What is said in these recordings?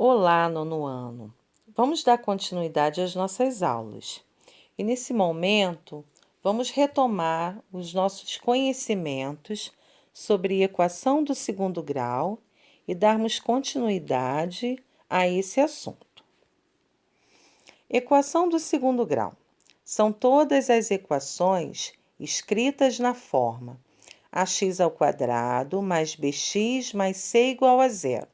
Olá, nono ano! Vamos dar continuidade às nossas aulas. E nesse momento, vamos retomar os nossos conhecimentos sobre equação do segundo grau e darmos continuidade a esse assunto. Equação do segundo grau. São todas as equações escritas na forma ax² mais bx mais c igual a zero,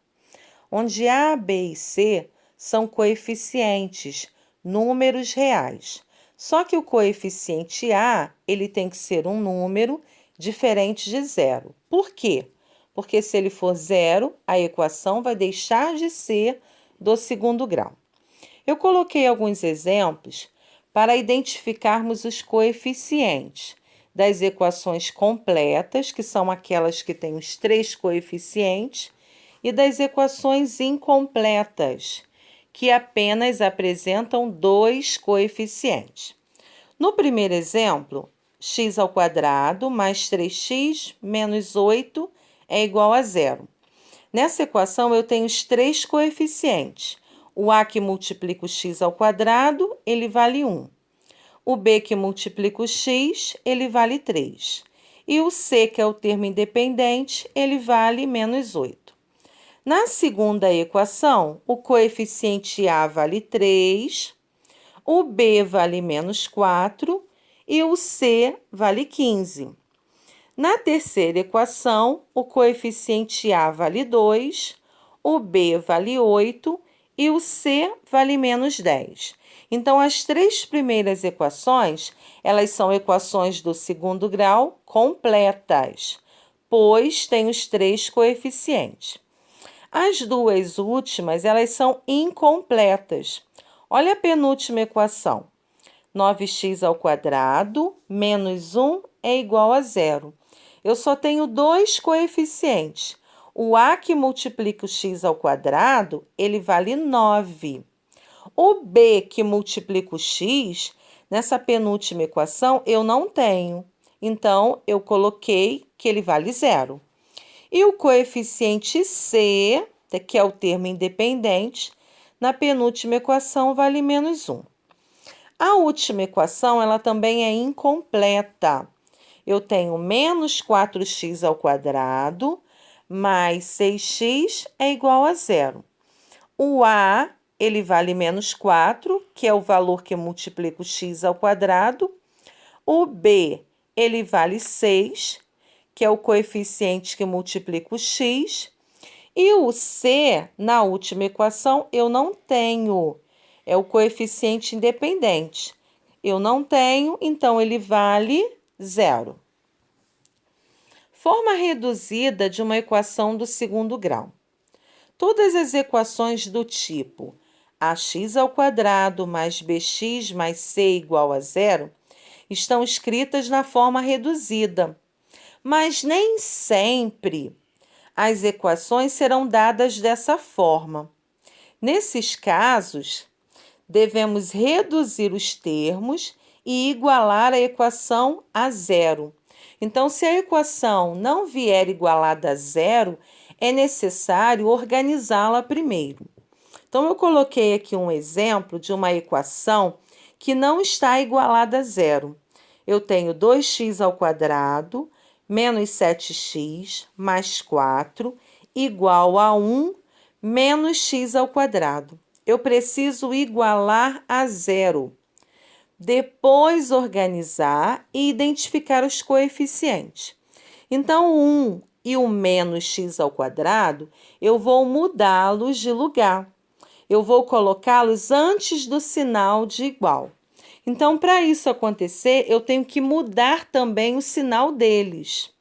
onde a, b e c são coeficientes, números reais. Só que o coeficiente a, ele tem que ser um número diferente de zero. Por quê? Porque se ele for zero, a equação vai deixar de ser do segundo grau. Eu coloquei alguns exemplos para identificarmos os coeficientes das equações completas, que são aquelas que têm os 3 coeficientes, e das equações incompletas, que apenas apresentam 2 coeficientes. No primeiro exemplo, x² mais 3x menos 8 é igual a zero. Nessa equação, eu tenho os 3 coeficientes. O a que multiplica o x², ele vale 1. O b que multiplica o x, ele vale 3. E o c, que é o termo independente, ele vale menos 8. Na segunda equação, o coeficiente a vale 3, o b vale menos 4 e o c vale 15. Na terceira equação, o coeficiente a vale 2, o b vale 8 e o c vale menos 10. Então, as 3 primeiras equações, elas são equações do segundo grau completas, pois têm os 3 coeficientes. As 2 últimas, elas são incompletas. Olha a penúltima equação. 9x² menos 1 é igual a zero. Eu só tenho 2 coeficientes. O a que multiplica o x², ele vale 9. O b que multiplica o x, nessa penúltima equação, eu não tenho. Então, eu coloquei que ele vale zero. E o coeficiente c, que é o termo independente, na penúltima equação vale menos 1. A última equação, ela também é incompleta. Eu tenho menos 4x² mais 6x é igual a zero. O a, ele vale menos 4, que é o valor que multiplica o x². O b, ele vale 6, que é o coeficiente que multiplica o x. E o c, na última equação, eu não tenho. É o coeficiente independente. Eu não tenho, então ele vale zero. Forma reduzida de uma equação do segundo grau. Todas as equações do tipo ax² mais bx mais c igual a zero estão escritas na forma reduzida. Mas nem sempre as equações serão dadas dessa forma. Nesses casos, devemos reduzir os termos e igualar a equação a zero. Então, se a equação não vier igualada a zero, é necessário organizá-la primeiro. Então, eu coloquei aqui um exemplo de uma equação que não está igualada a zero. Eu tenho 2x² menos 7x mais 4 igual a 1 menos x². Eu preciso igualar a zero. Depois organizar e identificar os coeficientes. Então, 1 e o menos x², eu vou mudá-los de lugar. Eu vou colocá-los antes do sinal de igual. Então, para isso acontecer, eu tenho que mudar também o sinal deles.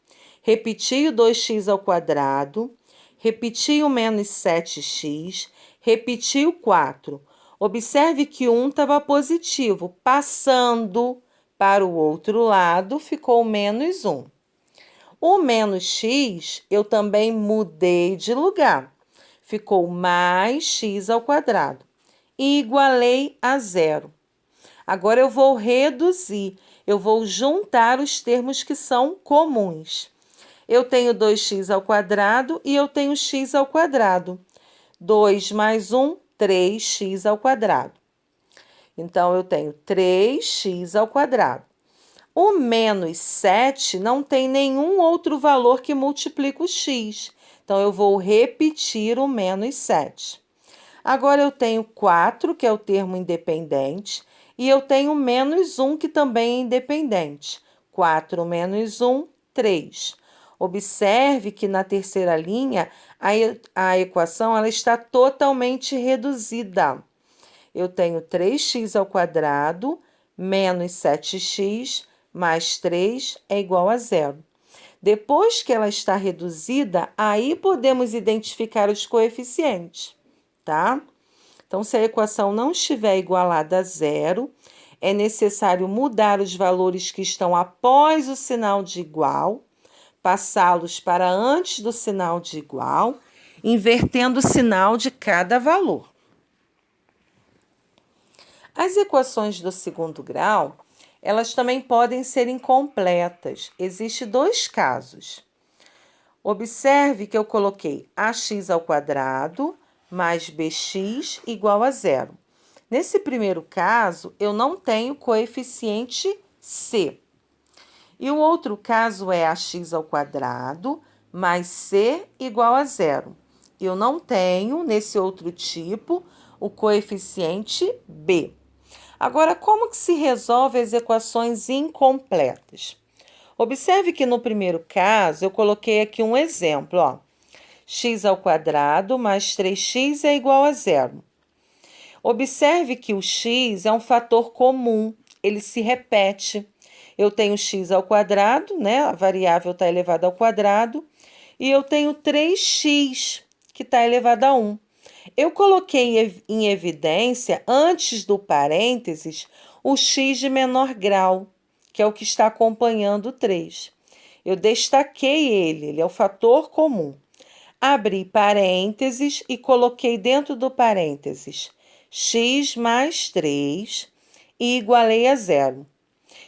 Repetir o 2x², repetir o menos 7x, repetir o 4. Observe que 1 estava positivo, passando para o outro lado, ficou menos 1. O menos x, eu também mudei de lugar. Ficou mais x². E igualei a zero. Agora, eu vou reduzir. Eu vou juntar os termos que são comuns. Eu tenho 2x² e eu tenho x². 2 mais 1, 3x ao quadrado. Então, eu tenho 3x ao quadrado. O menos 7 não tem nenhum outro valor que multiplique o x. Então, eu vou repetir o menos 7. Agora, eu tenho 4, que é o termo independente, e eu tenho menos 1, que também é independente. 4 menos 1, 3. Observe que na terceira linha, a equação ela está totalmente reduzida. Eu tenho 3x ao quadrado menos 7x mais 3 é igual a 0. Depois que ela está reduzida, aí podemos identificar os coeficientes, tá? Então, se a equação não estiver igualada a 0, é necessário mudar os valores que estão após o sinal de igual, passá-los para antes do sinal de igual, invertendo o sinal de cada valor. As equações do segundo grau, elas também podem ser incompletas. Existem dois casos. Observe que eu coloquei ax ao quadrado mais bx igual a 0. Nesse primeiro caso, eu não tenho coeficiente c. E o outro caso é ax ao quadrado mais c igual a 0. Eu não tenho, nesse outro tipo, o coeficiente b. Agora, como que se resolve as equações incompletas? Observe que no primeiro caso, eu coloquei aqui um exemplo, ó. X ao quadrado mais 3x é igual a 0. Observe que o x é um fator comum, ele se repete. Eu tenho x ao quadrado, né? A variável está elevada ao quadrado, e eu tenho 3x, que está elevado a 1. Eu coloquei em evidência, antes do parênteses, o x de menor grau, que é o que está acompanhando o 3. Eu destaquei ele é o fator comum. Abri parênteses e coloquei dentro do parênteses x mais 3 e igualei a 0.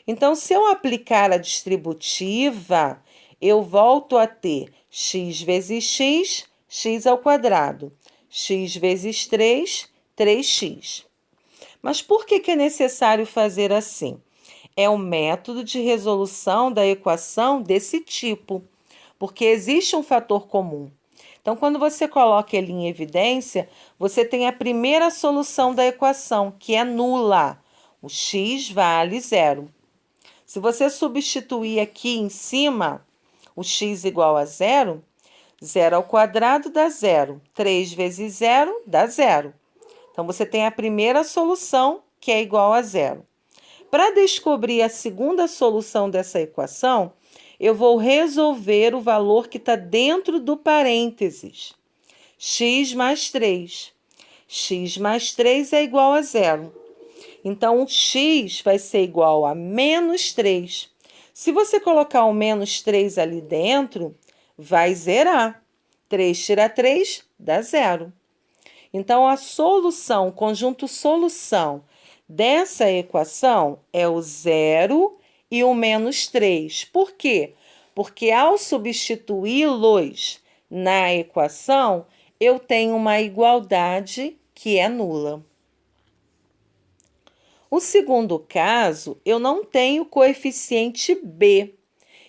Então, se eu aplicar a distributiva, eu volto a ter x vezes x, x ao quadrado. X vezes 3, 3x. Mas por que é necessário fazer assim? É um método de resolução da equação desse tipo, porque existe um fator comum. Então, quando você coloca ele em evidência, você tem a primeira solução da equação, que é nula. O x vale 0. Se você substituir aqui em cima o x igual a 0, 0 ao quadrado dá 0. 3 vezes 0 dá 0. Então, você tem a primeira solução, que é igual a 0. Para descobrir a segunda solução dessa equação, eu vou resolver o valor que está dentro do parênteses. X mais 3. X mais 3 é igual a 0. Então, o x vai ser igual a menos 3. Se você colocar o menos 3 ali dentro, vai zerar. 3 tira 3, dá 0. Então, a solução, o conjunto solução dessa equação é o 0 e o menos 3. Por quê? Porque ao substituí-los na equação, eu tenho uma igualdade que é nula. O segundo caso, eu não tenho coeficiente b.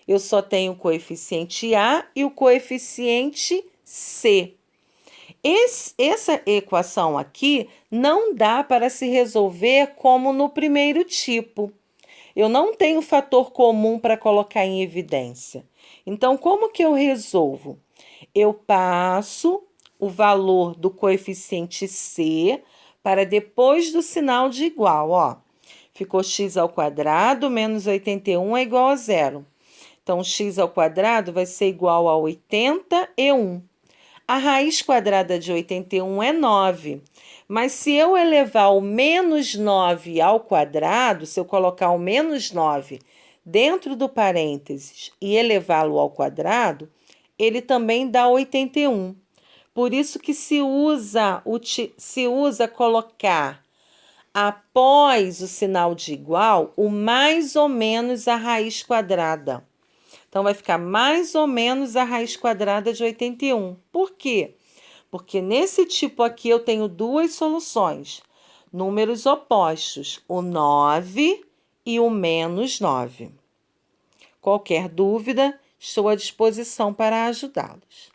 Eu só tenho o coeficiente a e o coeficiente c. Essa equação aqui não dá para se resolver como no primeiro tipo. Eu não tenho fator comum para colocar em evidência. Então, como que eu resolvo? Eu passo o valor do coeficiente c para depois do sinal de igual, ó. Ficou x ao quadrado menos 81 é igual a 0. Então, x ao quadrado vai ser igual a 81. A raiz quadrada de 81 é 9. Mas se eu elevar o menos 9 ao quadrado, se eu colocar o menos 9 dentro do parênteses e elevá-lo ao quadrado, ele também dá 81. Por isso que se usa colocar após o sinal de igual o mais ou menos a raiz quadrada. Então, vai ficar mais ou menos a raiz quadrada de 81. Por quê? porque nesse tipo aqui eu tenho duas soluções, números opostos, o 9 e o -9. Qualquer dúvida, estou à disposição para ajudá-los.